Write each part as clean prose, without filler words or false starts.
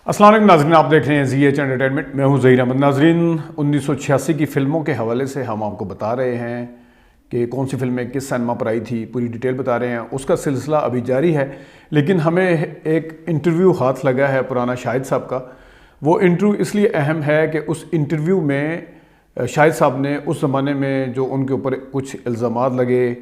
السلام علیکم ناظرین، آپ دیکھ رہے ہیں زی ایچ انٹرٹینمنٹ۔ میں ہوں ظہیر احمد۔ ناظرین، 1986 کی فلموں کے حوالے سے ہم آپ کو بتا رہے ہیں کہ کون سی فلمیں کس سینما پر آئی تھی، پوری ڈیٹیل بتا رہے ہیں۔ اس کا سلسلہ ابھی جاری ہے، لیکن ہمیں ایک انٹرویو ہاتھ لگا ہے پرانا شاہد صاحب کا۔ وہ انٹرویو اس لیے اہم ہے کہ اس انٹرویو میں شاہد صاحب نے اس زمانے میں جو ان کے اوپر کچھ الزامات لگے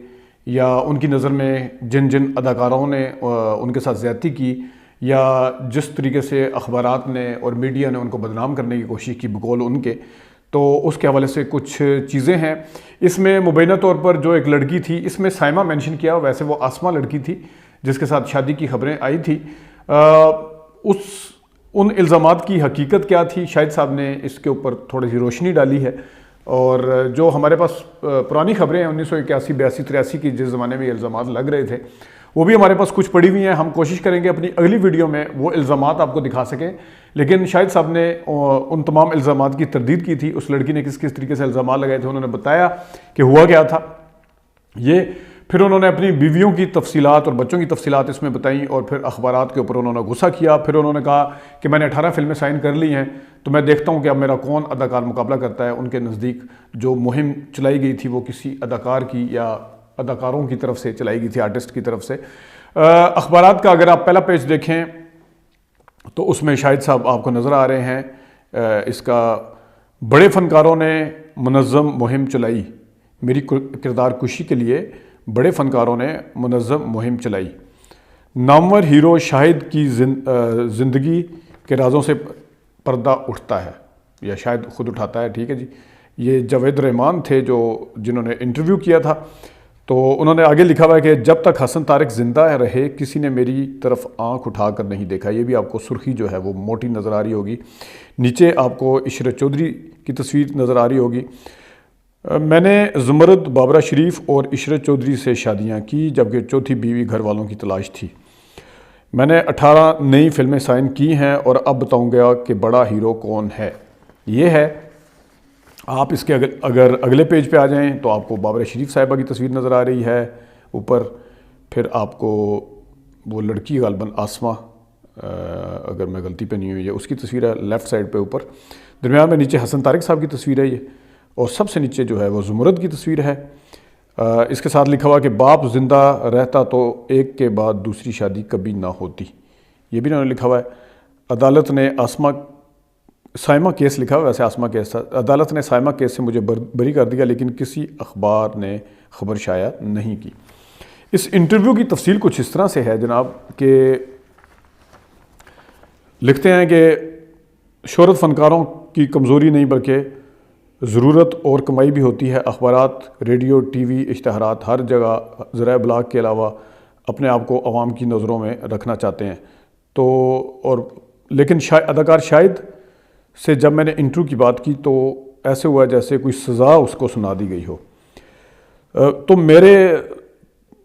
یا ان کی نظر میں جن اداکاروں نے ان کے ساتھ زیادتی کی یا جس طریقے سے اخبارات نے اور میڈیا نے ان کو بدنام کرنے کی کوشش کی بقول ان کے، تو اس کے حوالے سے کچھ چیزیں ہیں۔ اس میں مبینہ طور پر جو ایک لڑکی تھی، اس میں سائمہ مینشن کیا، ویسے وہ آسمہ لڑکی تھی جس کے ساتھ شادی کی خبریں آئی تھی۔ ان الزامات کی حقیقت کیا تھی، شاہد صاحب نے اس کے اوپر تھوڑی سی روشنی ڈالی ہے، اور جو ہمارے پاس پرانی خبریں ہیں 1981 82 83 کی، جس زمانے میں یہ الزامات لگ رہے تھے، وہ بھی ہمارے پاس کچھ پڑی ہوئی ہیں۔ ہم کوشش کریں گے اپنی اگلی ویڈیو میں وہ الزامات آپ کو دکھا سکیں، لیکن شاہد صاحب نے ان تمام الزامات کی تردید کی تھی۔ اس لڑکی نے کس طریقے سے الزامات لگائے تھے، انہوں نے بتایا کہ ہوا کیا تھا یہ، پھر انہوں نے اپنی بیویوں کی تفصیلات اور بچوں کی تفصیلات اس میں بتائیں، اور پھر اخبارات کے اوپر انہوں نے غصہ کیا۔ پھر انہوں نے کہا کہ میں نے 18 فلمیں سائن کر لی ہیں، تو میں دیکھتا ہوں کہ اب میرا کون اداکار مقابلہ کرتا ہے۔ ان کے نزدیک جو مہم چلائی گئی تھی وہ کسی اداکار کی یا اداکاروں کی طرف سے چلائی گئی تھی، آرٹسٹ کی طرف سے۔ اخبارات کا اگر آپ پہلا پیج دیکھیں تو اس میں شاہد صاحب آپ کو نظر آ رہے ہیں۔ اس کا بڑے فنکاروں نے منظم مہم چلائی، میری کردار کشی کے لیے بڑے فنکاروں نے منظم مہم چلائی۔ نامور ہیرو شاہد کی زندگی کے رازوں سے پردہ اٹھتا ہے، یا شاید خود اٹھاتا ہے، ٹھیک ہے جی۔ یہ جاوید رحمان تھے جنہوں نے انٹرویو کیا تھا، تو انہوں نے آگے لکھا ہوا ہے کہ جب تک حسن طارق زندہ رہے کسی نے میری طرف آنکھ اٹھا کر نہیں دیکھا۔ یہ بھی آپ کو سرخی جو ہے وہ موٹی نظر آ رہی ہوگی۔ نیچے آپ کو عشرت چودھری کی تصویر نظر آ رہی ہوگی۔ میں نے زمرد بابرہ شریف اور عشرت چودھری سے شادیاں کی، جبکہ چوتھی بیوی گھر والوں کی تلاش تھی۔ میں نے 18 نئی فلمیں سائن کی ہیں، اور اب بتاؤں گا کہ بڑا ہیرو کون ہے۔ یہ ہے، آپ اس کے اگر اگلے پیج پہ آ جائیں تو آپ کو بابرہ شریف صاحبہ کی تصویر نظر آ رہی ہے اوپر، پھر آپ کو وہ لڑکی غالباً آسمہ، اگر میں غلطی پہ نہیں ہوئی ہے، اس کی تصویر ہے لیفٹ سائڈ پہ اوپر۔ درمیان میں نیچے حسن طارق صاحب کی تصویر ہے یہ، اور سب سے نیچے جو ہے وہ زمرد کی تصویر ہے۔ اس کے ساتھ لکھا ہوا کہ باپ زندہ رہتا تو ایک کے بعد دوسری شادی کبھی نہ ہوتی، یہ بھی انہوں نے لکھا ہوا ہے۔ عدالت نے سائمہ کیس لکھا ہوا، ویسے آسمہ کیس تھا۔ عدالت نے سائمہ کیس سے مجھے بری کر دیا، لیکن کسی اخبار نے خبر شائع نہیں کی۔ اس انٹرویو کی تفصیل کچھ اس طرح سے ہے جناب کہ لکھتے ہیں کہ شہرت فنکاروں کی کمزوری نہیں بلکہ ضرورت اور کمائی بھی ہوتی ہے۔ اخبارات، ریڈیو، ٹی وی، اشتہارات، ہر جگہ ذرائع ابلاغ کے علاوہ اپنے آپ کو عوام کی نظروں میں رکھنا چاہتے ہیں۔ لیکن اداکار شاہد سے جب میں نے انٹرویو کی بات کی تو ایسے ہوا جیسے کوئی سزا اس کو سنا دی گئی ہو۔ تو میرے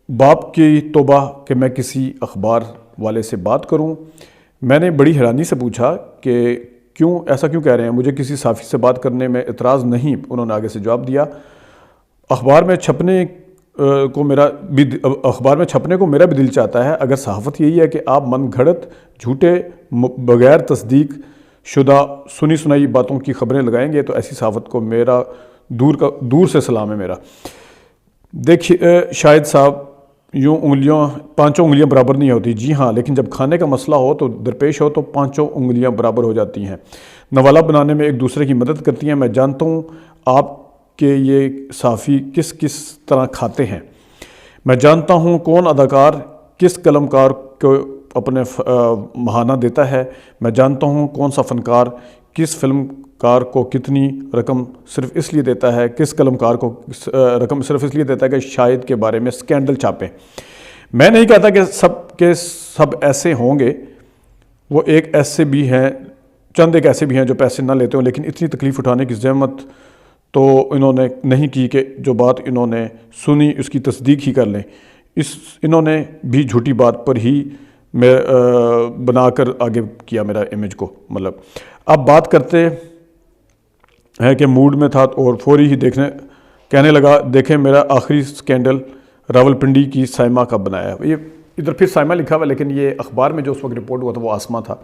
باپ کی توبہ کہ میں کسی اخبار والے سے بات کروں۔ میں نے بڑی حیرانی سے پوچھا کہ ایسا کیوں کہہ رہے ہیں؟ مجھے کسی صحافی سے بات کرنے میں اعتراض نہیں، انہوں نے آگے سے جواب دیا۔ اخبار میں چھپنے کو میرا بھی دل چاہتا ہے، اگر صحافت یہی ہے کہ آپ من گھڑت، جھوٹے، بغیر تصدیق شدہ سنی سنائی باتوں کی خبریں لگائیں گے تو ایسی صحافت کو میرا دور سے سلام ہے میرا۔ دیکھیے شاہد صاحب، پانچوں انگلیاں برابر نہیں ہوتی، جی ہاں، لیکن جب کھانے کا مسئلہ ہو تو درپیش ہو تو پانچوں انگلیاں برابر ہو جاتی ہیں۔ نوالہ بنانے میں ایک دوسرے کی مدد کرتی ہیں۔ میں جانتا ہوں آپ کہ یہ صحافی کس طرح کھاتے ہیں۔ میں جانتا ہوں کون اداکار کس قلمکار کو اپنے ماہانہ دیتا ہے۔ میں جانتا ہوں کون سا فنکار کس فلم کار کو کتنی رقم صرف اس لیے دیتا ہے، کس قلمکار کو رقم صرف اس لیے دیتا ہے کہ شاہد کے بارے میں سکینڈل چھاپیں۔ میں نہیں کہتا کہ سب ایسے ہوں گے، وہ چند ایک ایسے بھی ہیں جو پیسے نہ لیتے ہوں، لیکن اتنی تکلیف اٹھانے کی زحمت تو انہوں نے نہیں کی کہ جو بات انہوں نے سنی اس کی تصدیق ہی کر لیں۔ انہوں نے بھی جھوٹی بات پر ہی بنا کر آگے کیا میرا امیج کو۔ مطلب اب بات کرتے ہیں کہ موڈ میں تھا اور فوری ہی کہنے لگا، دیکھیں میرا آخری سکینڈل راولپنڈی کی سائمہ کا بنایا ہے۔ یہ ادھر پھر سائمہ لکھا ہوا، لیکن یہ اخبار میں جو اس وقت رپورٹ ہوا تھا وہ آسمہ تھا۔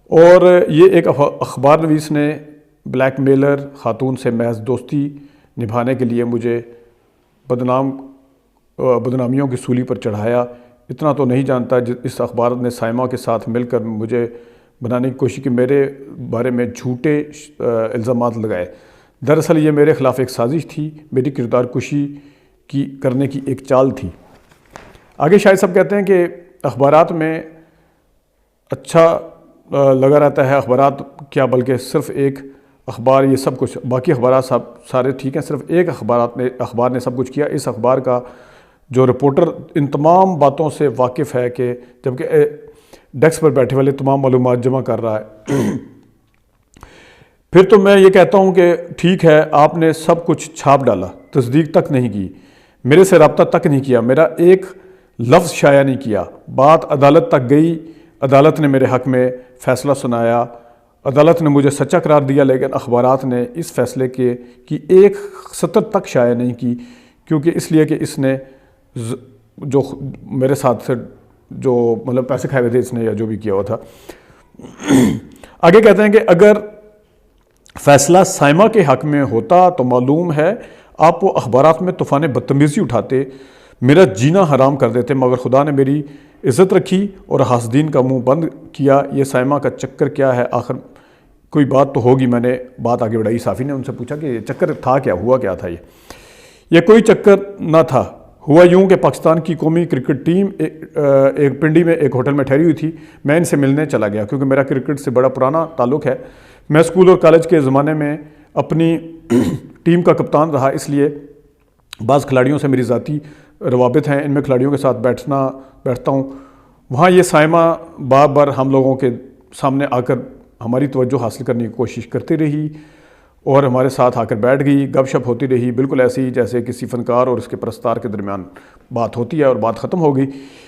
اور یہ ایک اخبار نویس نے بلیک میلر خاتون سے محض دوستی نبھانے کے لیے مجھے بدنامیوں کی سولی پر چڑھایا۔ اتنا تو نہیں جانتا اس اخبار نے سائمہ کے ساتھ مل کر مجھے بنانے کی کوشش کی، میرے بارے میں جھوٹے الزامات لگائے۔ دراصل یہ میرے خلاف ایک سازش تھی، میری کردار کشی کرنے کی ایک چال تھی۔ آگے شاہد صاحب کہتے ہیں کہ اخبارات میں اچھا لگا رہتا ہے، اخبارات کیا بلکہ صرف ایک اخبار یہ سب کچھ، باقی اخبارات سارے ٹھیک ہیں، صرف ایک اخبار نے سب کچھ کیا۔ اس اخبار کا جو رپورٹر ان تمام باتوں سے واقف ہے کہ جبکہ ڈیسک پر بیٹھے والے تمام معلومات جمع کر رہا ہے۔ پھر تو میں یہ کہتا ہوں کہ ٹھیک ہے، آپ نے سب کچھ چھاپ ڈالا، تصدیق تک نہیں کی، میرے سے رابطہ تک نہیں کیا، میرا ایک لفظ شائع نہیں کیا، بات عدالت تک گئی، عدالت نے میرے حق میں فیصلہ سنایا، عدالت نے مجھے سچا قرار دیا، لیکن اخبارات نے اس فیصلے کی ایک سطر تک شائع نہیں کی، کیونکہ اس لیے کہ اس نے جو میرے ساتھ سے جو مطلب پیسے کھائے ہوئے تھے اس نے، یا جو بھی کیا ہوا تھا۔ آگے کہتے ہیں کہ اگر فیصلہ سائمہ کے حق میں ہوتا تو معلوم ہے آپ وہ اخبارات میں طوفان بدتمیزی اٹھاتے، میرا جینا حرام کر دیتے، مگر خدا نے میری عزت رکھی اور حاسدین کا منہ بند کیا۔ یہ سائمہ کا چکر کیا ہے؟ آخر کوئی بات تو ہوگی۔ میں نے بات آگے بڑھائی، صحافی نے ان سے پوچھا کہ یہ چکر تھا کیا، ہوا کیا تھا؟ یہ کوئی چکر نہ تھا، ہوا یوں کہ پاکستان کی قومی کرکٹ ٹیم ایک پنڈی میں ایک ہوٹل میں ٹھہری ہوئی تھی، میں ان سے ملنے چلا گیا کیونکہ میرا کرکٹ سے بڑا پرانا تعلق ہے، میں اسکول اور کالج کے زمانے میں اپنی ٹیم کا کپتان رہا، اس لیے بعض کھلاڑیوں سے میری ذاتی روابط ہیں، ان میں کھلاڑیوں کے ساتھ بیٹھتا ہوں۔ وہاں یہ سائمہ بار بار ہم لوگوں کے سامنے آ کر ہماری توجہ حاصل کرنے کی کوشش کرتی رہی اور ہمارے ساتھ آ کر بیٹھ گئی، گپ شپ ہوتی رہی، بالکل ایسی ہی جیسے کسی فنکار اور اس کے پرستار کے درمیان بات ہوتی ہے، اور بات ختم ہو گئی۔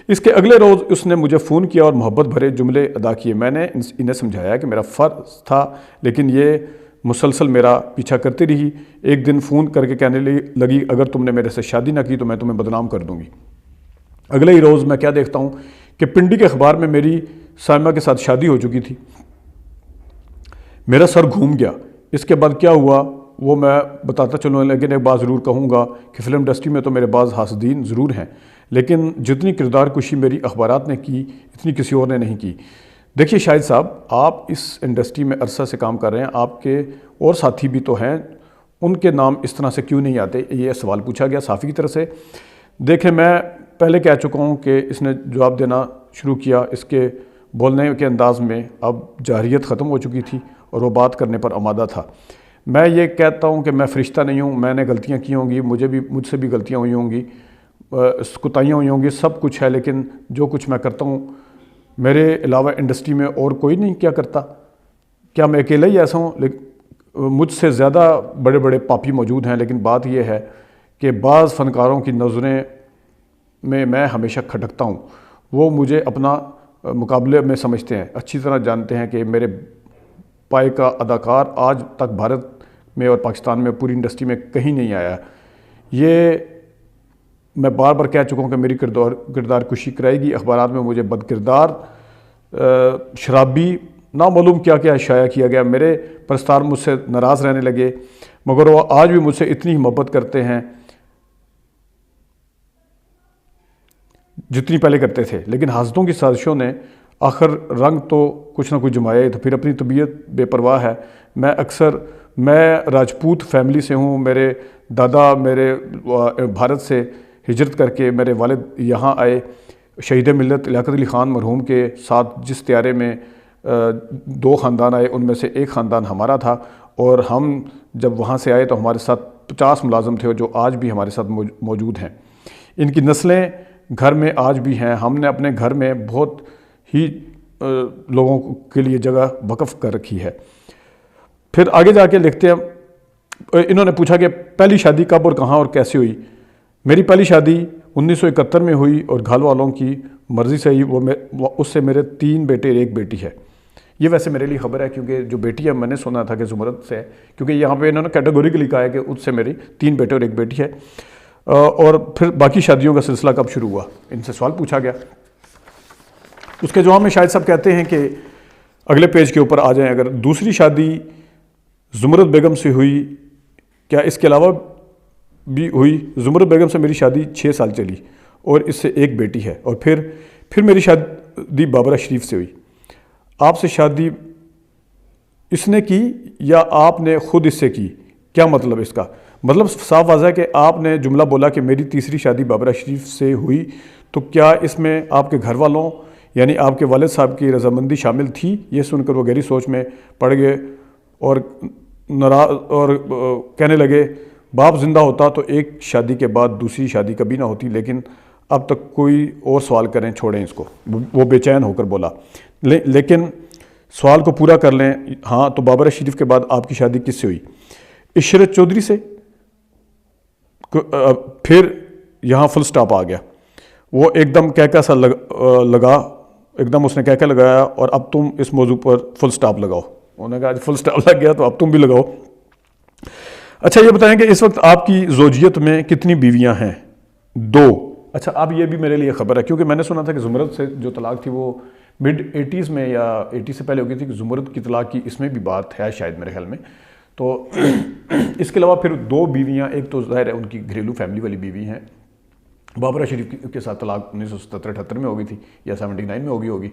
اس کے اگلے روز اس نے مجھے فون کیا اور محبت بھرے جملے ادا کیے۔ میں نے انہیں سمجھایا کہ میرا فرض تھا، لیکن یہ مسلسل میرا پیچھا کرتی رہی۔ ایک دن فون کر کے کہنے لگی اگر تم نے میرے سے شادی نہ کی تو میں تمہیں بدنام کر دوں گی۔ اگلے ہی روز میں کیا دیکھتا ہوں کہ پنڈی کے اخبار میں میری سائمہ کے ساتھ شادی ہو چکی تھی۔ میرا سر گھوم گیا۔ اس کے بعد کیا ہوا وہ میں بتاتا چلوں، لیکن ایک بات ضرور کہوں گا کہ فلم انڈسٹری میں تو میرے بعض حاسدین ضرور ہیں، لیکن جتنی کردار کشی میری اخبارات نے کی اتنی کسی اور نے نہیں کی۔ دیکھیے شاہد صاحب، آپ اس انڈسٹری میں عرصہ سے کام کر رہے ہیں، آپ کے اور ساتھی بھی تو ہیں، ان کے نام اس طرح سے کیوں نہیں آتے؟ یہ سوال پوچھا گیا صحافی کی طرف سے۔ دیکھیں میں پہلے کہہ چکا ہوں کہ اس نے جواب دینا شروع کیا، اس کے بولنے کے انداز میں اب جارحیت ختم ہو چکی تھی اور وہ بات کرنے پر آمادہ تھا۔ میں یہ کہتا ہوں کہ میں فرشتہ نہیں ہوں، میں نے غلطیاں کی ہوں گی، مجھ سے بھی غلطیاں ہوئی ہوں گی، کوتاہیاں ہوئی ہوں گی، سب کچھ ہے، لیکن جو کچھ میں کرتا ہوں میرے علاوہ انڈسٹری میں اور کوئی نہیں کیا کرتا؟ کیا میں اکیلا ہی ایسا ہوں؟ مجھ سے زیادہ بڑے بڑے پاپی موجود ہیں، لیکن بات یہ ہے کہ بعض فنکاروں کی نظریں میں ہمیشہ کھٹکتا ہوں، وہ مجھے اپنا مقابلے میں سمجھتے ہیں، اچھی طرح جانتے ہیں کہ میرے پائے کا اداکار آج تک بھارت میں اور پاکستان میں پوری انڈسٹری میں کہیں نہیں آیا۔ یہ میں بار بار کہہ چکا ہوں کہ میری کردار کشی کرائے گی، اخبارات میں مجھے بد کردار، شرابی، نامعلوم کیا کیا شائع کیا گیا، میرے پرستار مجھ سے ناراض رہنے لگے، مگر وہ آج بھی مجھ سے اتنی ہی محبت کرتے ہیں جتنی پہلے کرتے تھے، لیکن حاسدوں کی سازشوں نے آخر رنگ تو کچھ نہ کچھ جمایا تھا۔ پھر اپنی طبیعت بے پرواہ ہے، میں راجپوت فیملی سے ہوں، میرے دادا میرے بھارت سے ہجرت کر کے میرے والد یہاں آئے، شہید ملت لیاقت علی خان مرحوم کے ساتھ جس طیارے میں 2 خاندان آئے ان میں سے ایک خاندان ہمارا تھا، اور ہم جب وہاں سے آئے تو ہمارے ساتھ 50 ملازم تھے جو آج بھی ہمارے ساتھ موجود ہیں۔ ان کی نسلیں گھر میں آج بھی ہیں، ہم نے اپنے گھر میں بہت ہی لوگوں کے لیے جگہ وقف کر رکھی ہے۔ پھر آگے جا کے لکھتے ہیں، انہوں نے پوچھا کہ پہلی شادی کب اور کہاں اور کیسے ہوئی؟ میری پہلی شادی 1971 میں ہوئی اور گھر والوں کی مرضی سے ہی، اس سے میرے 3 بیٹے اور 1 بیٹی ہے۔ یہ ویسے میرے لیے خبر ہے کیونکہ جو بیٹی ہے میں نے سنا تھا کہ زمرد سے ہے، کیونکہ یہاں پہ انہوں نے کیٹیگوریکلی کہا ہے کہ اس سے میری 3 بیٹے اور 1 بیٹی ہے۔ اور پھر باقی شادیوں کا سلسلہ کب شروع ہوا؟ ان سے سوال پوچھا گیا۔ اس کے جواب میں شاہد صاحب کہتے ہیں کہ اگلے پیج کے اوپر آ جائیں، اگر دوسری شادی زمرد بیگم سے ہوئی، کیا اس کے علاوہ بھی ہوئی؟ زمرد بیگم سے میری شادی 6 سال چلی اور اس سے ایک بیٹی ہے، اور پھر میری شادی بابرہ شریف سے ہوئی۔ آپ سے شادی اس نے کی یا آپ نے خود اس سے کی؟ کیا مطلب اس کا؟ مطلب صاف واضح ہے کہ آپ نے جملہ بولا کہ میری تیسری شادی بابرہ شریف سے ہوئی، تو کیا اس میں آپ کے گھر والوں یعنی آپ کے والد صاحب کی رضامندی شامل تھی؟ یہ سن کر وہ گہری سوچ میں پڑ گئے اور کہنے لگے، باپ زندہ ہوتا تو ایک شادی کے بعد دوسری شادی کبھی نہ ہوتی، لیکن اب تک کوئی اور سوال کریں چھوڑیں اس کو۔ وہ بے چین ہو کر بولا، لیکن سوال کو پورا کر لیں۔ ہاں، تو بابرہ شریف کے بعد آپ کی شادی کس سے ہوئی؟ عشرت چودھری سے۔ پھر یہاں فل سٹاپ آ گیا۔ وہ ایک دم کہکا سا لگا، ایک دم اس نے کہکا لگایا، اور اب تم اس موضوع پر فل سٹاپ لگاؤ۔ انہوں نے کہا فل سٹاپ لگ گیا تو اب تم بھی لگاؤ۔ اچھا یہ بتائیں کہ اس وقت آپ کی زوجیت میں کتنی بیویاں ہیں؟ 2۔ اچھا اب یہ بھی میرے لیے خبر ہے، کیونکہ میں نے سنا تھا کہ زمرد سے جو طلاق تھی وہ مڈ 80s میں یا 80 سے پہلے ہو گئی تھی، کہ زمرد کی طلاق کی اس میں بھی بات ہے شاید میرے خیال میں۔ تو اس کے علاوہ پھر 2 بیویاں، ایک تو ظاہر ہے ان کی گھریلو فیملی والی بیوی ہیں، بابرہ شریف کے ساتھ طلاق 1977-78 میں ہو گئی تھی یا 79 میں ہوگی۔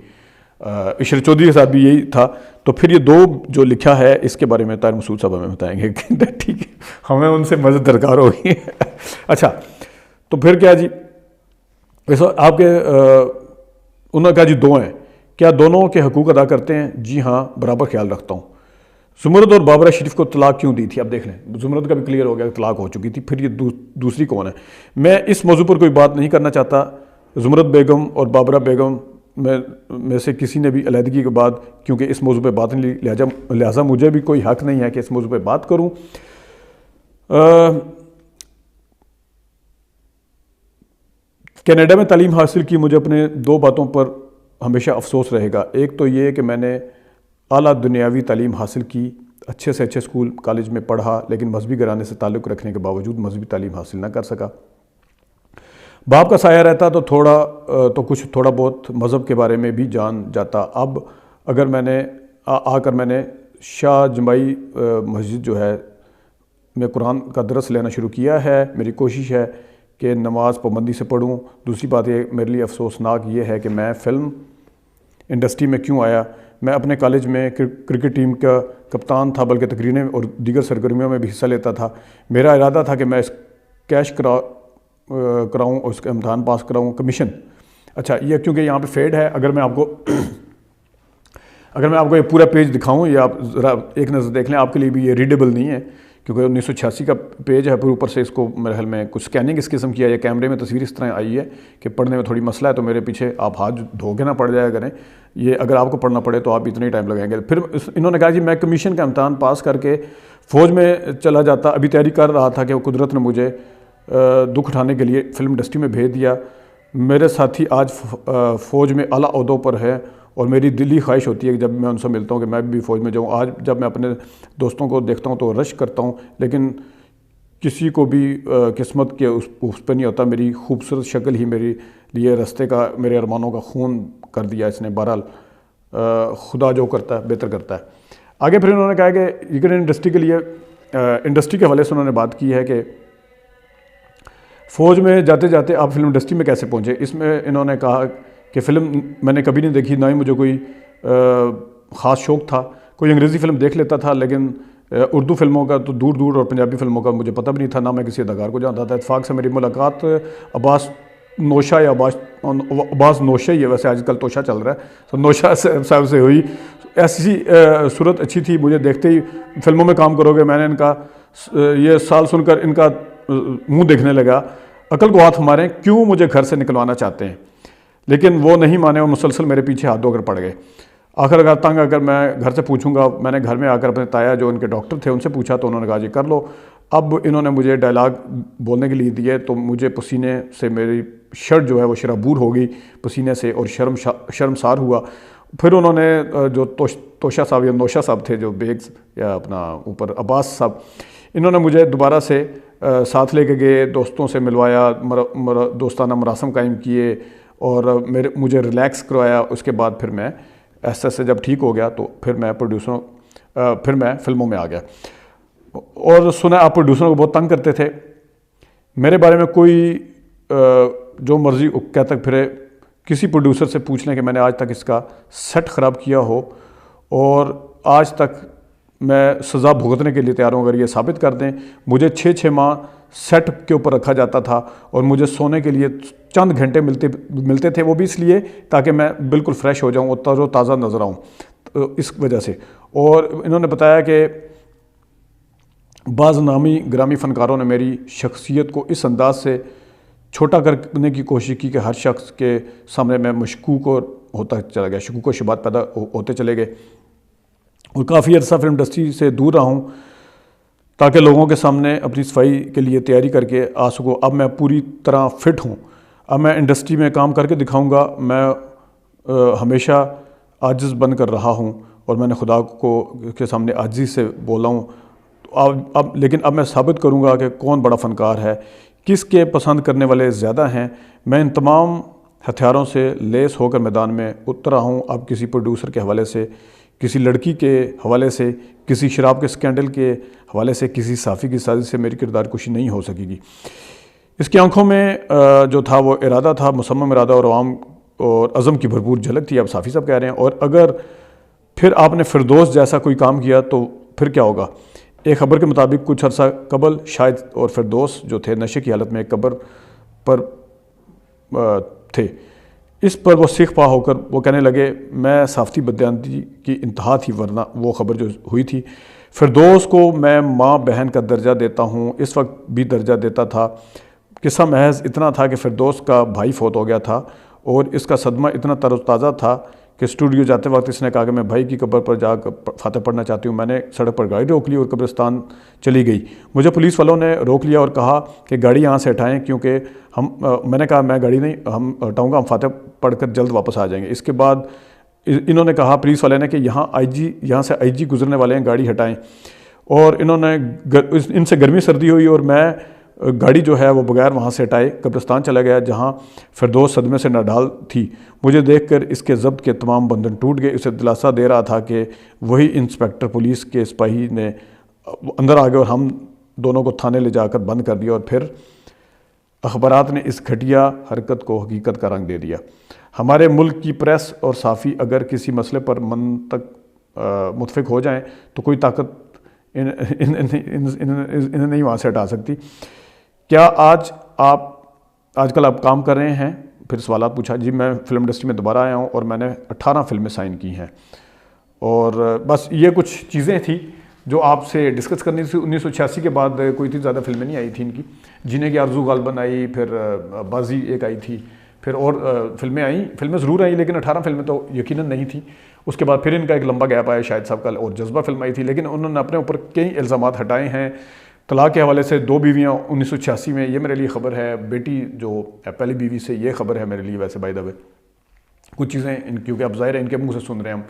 عشرت چودھری کے ساتھ بھی یہی تھا۔ تو پھر یہ 2 جو لکھا ہے اس کے بارے میں طاہر مسعود صاحب ہمیں بتائیں گے۔ ٹھیک ہے، ہمیں ان سے مدد درکار ہوگی۔ اچھا تو پھر کیا جی، آپ کے انہوں نے کہا جی 2 ہیں، کیا دونوں کے حقوق ادا کرتے ہیں؟ جی ہاں، برابر خیال رکھتا ہوں۔ زمرد اور بابرہ شریف کو طلاق کیوں دی تھی؟ اب دیکھ لیں، زمرد کا بھی کلیئر ہو گیا، طلاق ہو چکی تھی۔ پھر یہ دوسری کون ہے؟ میں اس موضوع پر کوئی بات نہیں کرنا چاہتا۔ زمرد بیگم اور بابرہ بیگم میں سے کسی نے بھی علیحدگی کے بعد، کیونکہ اس موضوع پہ بات نہیں، لہٰذا مجھے بھی کوئی حق نہیں ہے کہ اس موضوع پہ بات کروں۔ کینیڈا میں تعلیم حاصل کی، مجھے اپنے 2 باتوں پر ہمیشہ افسوس رہے گا۔ ایک تو یہ کہ میں نے اعلیٰ دنیاوی تعلیم حاصل کی، اچھے سے اچھے اسکول کالج میں پڑھا، لیکن مذہبی گھرانے سے تعلق رکھنے کے باوجود مذہبی تعلیم حاصل نہ کر سکا۔ باپ کا سایہ رہتا تو کچھ تھوڑا بہت مذہب کے بارے میں بھی جان جاتا۔ اب اگر میں نے شاہ جمائی مسجد جو ہے میں قرآن کا درس لینا شروع کیا ہے۔ میری کوشش ہے کہ نماز پابندی سے پڑھوں۔ دوسری بات یہ میرے لیے افسوسناک یہ ہے کہ میں فلم انڈسٹری میں کیوں آیا۔ میں اپنے کالج میں کرکٹ ٹیم کا کپتان تھا، بلکہ تقریریں اور دیگر سرگرمیوں میں بھی حصہ لیتا تھا۔ میرا ارادہ تھا کہ میں اس کیش کراؤں اور اس کا امتحان پاس کراؤں۔ کمیشن، اچھا یہ کیونکہ یہاں پہ فیڈ ہے، اگر میں آپ کو یہ پورا پیج دکھاؤں یا آپ ذرا ایک نظر دیکھ لیں، آپ کے لیے بھی یہ ریڈیبل نہیں ہے کیونکہ 1986 کا پیج ہے، پھر اوپر سے اس کو میرے خیال میں کچھ سکیننگ اس قسم کیا ہے، کیمرے میں تصویر اس طرح آئی ہے کہ پڑھنے میں تھوڑی مسئلہ ہے، تو میرے پیچھے آپ ہاتھ دھو کے نہ پڑ جایا کریں۔ یہ اگر آپ کو پڑھنا پڑے تو آپ اتنا ہی ٹائم لگائیں گے۔ پھر انہوں نے کہا جی میں کمیشن کا امتحان پاس کر کے فوج میں چلا جاتا۔ ابھی تیاری کر رہا تھا کہ وہ قدرت نے مجھے دکھ اٹھانے کے لیے فلم انڈسٹری میں بھیج دیا۔ میرے ساتھی آج فوج میں اعلیٰ عہدوں پر ہے اور میری دلی خواہش ہوتی ہے کہ جب میں ان سے ملتا ہوں کہ میں بھی فوج میں جاؤں۔ آج جب میں اپنے دوستوں کو دیکھتا ہوں تو رش کرتا ہوں، لیکن کسی کو بھی قسمت کے اس پہ نہیں ہوتا۔ میری خوبصورت شکل ہی میرے لیے رستے کا، میرے ارمانوں کا خون کر دیا اس نے۔ بہرحال خدا جو کرتا ہے بہتر کرتا ہے۔ آگے پھر انہوں نے کہا کہ کرکٹ انڈسٹری کے لیے انڈسٹری کے حوالے سے انہوں نے بات کی ہے کہ فوج میں جاتے جاتے آپ فلم انڈسٹری میں کیسے پہنچے۔ اس میں انہوں نے کہا کہ فلم میں نے کبھی نہیں دیکھی، نہ ہی مجھے کوئی خاص شوق تھا۔ کوئی انگریزی فلم دیکھ لیتا تھا، لیکن اردو فلموں کا تو دور دور، اور پنجابی فلموں کا مجھے پتہ بھی نہیں تھا، نہ میں کسی اداکار کو جانتا تھا۔ اتفاق سے میری ملاقات عباس نوشا یا عباس نوشا ہی ہے، ویسے آج کل توشا چل رہا ہے، تو نوشا صاحب سے ہوئی۔ ایسی صورت اچھی تھی، مجھے دیکھتے ہی فلموں میں کام کرو گے۔ میں نے ان کا یہ سال سن کر ان کا منہ دیکھنے لگا، عقل کو ہاتھ ماریں، کیوں مجھے گھر سے نکلوانا چاہتے ہیں؟ لیکن وہ نہیں مانے اور مسلسل میرے پیچھے ہاتھ دھو کر پڑ گئے۔ آخر تنگ اگر میں گھر سے پوچھوں گا، میں نے گھر میں آ کر اپنے تایا جو ان کے ڈاکٹر تھے ان سے پوچھا تو انہوں نے کہا جی کر لو۔ اب انہوں نے مجھے ڈائلاگ بولنے کے لیے دیے تو مجھے پسینے سے میری شرٹ جو ہے وہ شرابور ہو گئی پسینے سے، اور شرمسار ہوا۔ پھر انہوں نے جو توشا صاحب یا نوشا صاحب تھے، جو بیگز یا اپنا اوپر عباس صاحب، انہوں نے مجھے دوبارہ سے ساتھ لے کے گئے، دوستوں سے ملوایا، دوستانہ مراسم قائم کیے اور مجھے ریلیکس کروایا۔ اس کے بعد پھر میں ایسے ایسے جب ٹھیک ہو گیا تو پھر میں فلموں میں آ گیا. اور سنا آپ پروڈیوسروں کو بہت تنگ کرتے تھے. میرے بارے میں کوئی جو مرضی کہتا پھرے, کسی پروڈیوسر سے پوچھ لیں کہ میں نے آج تک اس کا سیٹ خراب کیا ہو, اور آج تک میں سزا بھگتنے کے لیے تیار ہوں اگر یہ ثابت کر دیں. مجھے 6 ماہ سیٹ کے اوپر رکھا جاتا تھا اور مجھے سونے کے لیے چند گھنٹے ملتے تھے, وہ بھی اس لیے تاکہ میں بالکل فریش ہو جاؤں اور تر و تازہ نظر آؤں, اس وجہ سے. اور انہوں نے بتایا کہ بعض نامی گرامی فنکاروں نے میری شخصیت کو اس انداز سے چھوٹا کرنے کی کوشش کی کہ ہر شخص کے سامنے میں مشکوک ہوتا چلا گیا, شکوک و شبہات پیدا ہوتے چلے گئے, اور کافی عرصہ فلم انڈسٹری سے دور رہا ہوں تاکہ لوگوں کے سامنے اپنی صفائی کے لیے تیاری کر کے آ سکوں. اب میں پوری طرح فٹ ہوں, اب میں انڈسٹری میں کام کر کے دکھاؤں گا. میں ہمیشہ عاجز بن کر رہا ہوں اور میں نے خدا کے سامنے عاجزی سے بولا ہوں. لیکن اب میں ثابت کروں گا کہ کون بڑا فنکار ہے, کس کے پسند کرنے والے زیادہ ہیں. میں ان تمام ہتھیاروں سے لیس ہو کر میدان میں اترا ہوں. اب کسی پروڈیوسر کے حوالے سے, کسی لڑکی کے حوالے سے, کسی شراب کے سکینڈل کے حوالے سے, کسی صحافی کی سازش سے میری کردار کشی نہیں ہو سکے گی. اس کی آنکھوں میں جو تھا وہ ارادہ تھا, مصمم ارادہ اور عوام اور عزم کی بھرپور جھلک تھی. اب صافی صاحب کہہ رہے ہیں. اور اگر پھر آپ نے فردوس جیسا کوئی کام کیا تو پھر کیا ہوگا. ایک خبر کے مطابق کچھ عرصہ قبل شاہد اور فردوس جو تھے نشے کی حالت میں ایک قبر پر تھے. اس پر وہ سیخ پا ہو کر وہ کہنے لگے میں صحافتی بددیانتی کی انتہا تھی, ورنہ وہ خبر جو ہوئی تھی. فردوس کو میں ماں بہن کا درجہ دیتا ہوں, اس وقت بھی درجہ دیتا تھا. قصہ محض اتنا تھا کہ فردوس کا بھائی فوت ہو گیا تھا اور اس کا صدمہ اتنا تر و تازہ تھا کہ اسٹوڈیو جاتے وقت اس نے کہا کہ میں بھائی کی قبر پر جا کر فاتح پڑھنا چاہتی ہوں. میں نے سڑک پر گاڑی روک لی اور قبرستان چلی گئی. مجھے پولیس والوں نے روک لیا اور کہا کہ گاڑی یہاں سے ہٹائیں, کیونکہ میں نے کہا میں گاڑی نہیں ہٹاؤں گا, ہم فاتح پڑھ کر جلد واپس آ جائیں گے. اس کے بعد انہوں نے کہا پولیس والے نے کہ یہاں سے آئی جی گزرنے والے ہیں, گاڑی ہٹائیں. اور انہوں نے ان سے گرمی سردی ہوئی اور میں گاڑی جو ہے وہ بغیر وہاں سے ہٹائے قبرستان چلا گیا جہاں فردوس صدمے سے ناڈال تھی. مجھے دیکھ کر اس کے ضبط کے تمام بندھن ٹوٹ گئے. اسے دلاسا دے رہا تھا کہ وہی انسپیکٹر پولیس کے سپاہی نے اندر آ گئے اور ہم دونوں کو تھانے لے جا کر بند کر دیا, اور پھر اخبارات نے اس گھٹیا حرکت کو حقیقت کا رنگ دے دیا. ہمارے ملک کی پریس اور صحافی اگر کسی مسئلے پر متفق ہو جائیں تو کوئی طاقت انہیں نہیں وہاں سے ہٹا سکتی. کیا آج کل آپ کام کر رہے ہیں؟ پھر سوالات پوچھا. جی میں فلم انڈسٹری میں دوبارہ آیا ہوں اور میں نے 18 فلمیں سائن کی ہیں. اور بس یہ کچھ چیزیں تھیں جو آپ سے ڈسکس کرنی تھی. 1986 کے بعد کوئی اتنی زیادہ فلمیں نہیں آئی تھیں ان کی. جینے کی آرزو غالباً آئی, پھر بازی ایک آئی تھی, پھر اور فلمیں آئیں. فلمیں ضرور آئیں لیکن 18 فلمیں تو یقیناً نہیں تھیں. اس کے بعد پھر ان کا ایک لمبا گیپ آیا شاہد صاحب کا, اور جذبہ فلم آئی تھی. لیکن انہوں نے اپنے اوپر کئی الزامات ہٹائے ہیں. طلاق کے حوالے سے 2 بیویاں 1986 میں, یہ میرے لیے خبر ہے. بیٹی جو پہلی بیوی سے, یہ خبر ہے میرے لیے. ویسے بائی دا وے کچھ چیزیں کیونکہ اب ظاہر ہے ان کے منہ سے سن رہے ہیں ہم.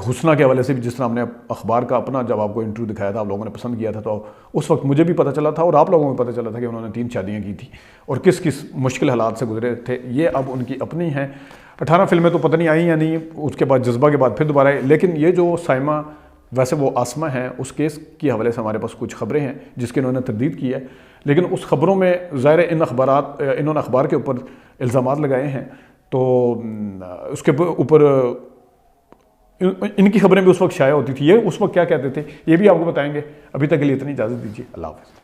حسنہ کے حوالے سے بھی جس طرح ہم نے اخبار کا اپنا جب آپ کو انٹرویو دکھایا تھا, آپ لوگوں نے پسند کیا تھا, تو اس وقت مجھے بھی پتہ چلا تھا اور آپ لوگوں کو پتہ چلا تھا کہ انہوں نے 3 شادیاں کی تھیں اور کس کس مشکل حالات سے گزرے تھے. یہ اب ان کی اپنی ہیں. 18 فلمیں تو پتہ نہیں آئیں یا نہیں. اس کے بعد جذبہ کے بعد پھر دوبارہ آئے. لیکن یہ جو سائمہ, ویسے وہ آسمہ ہیں, اس کیس کے حوالے سے ہمارے پاس کچھ خبریں ہیں جس کے انہوں نے تردید کی ہے. لیکن اس خبروں میں ظاہر انہوں نے اخبار کے اوپر الزامات لگائے ہیں, تو اس کے اوپر ان کی خبریں بھی اس وقت شائع ہوتی تھی. یہ اس وقت کیا کہتے تھے یہ بھی آپ کو بتائیں گے. ابھی تک کے لیے اتنی اجازت دیجیے. اللہ حافظ.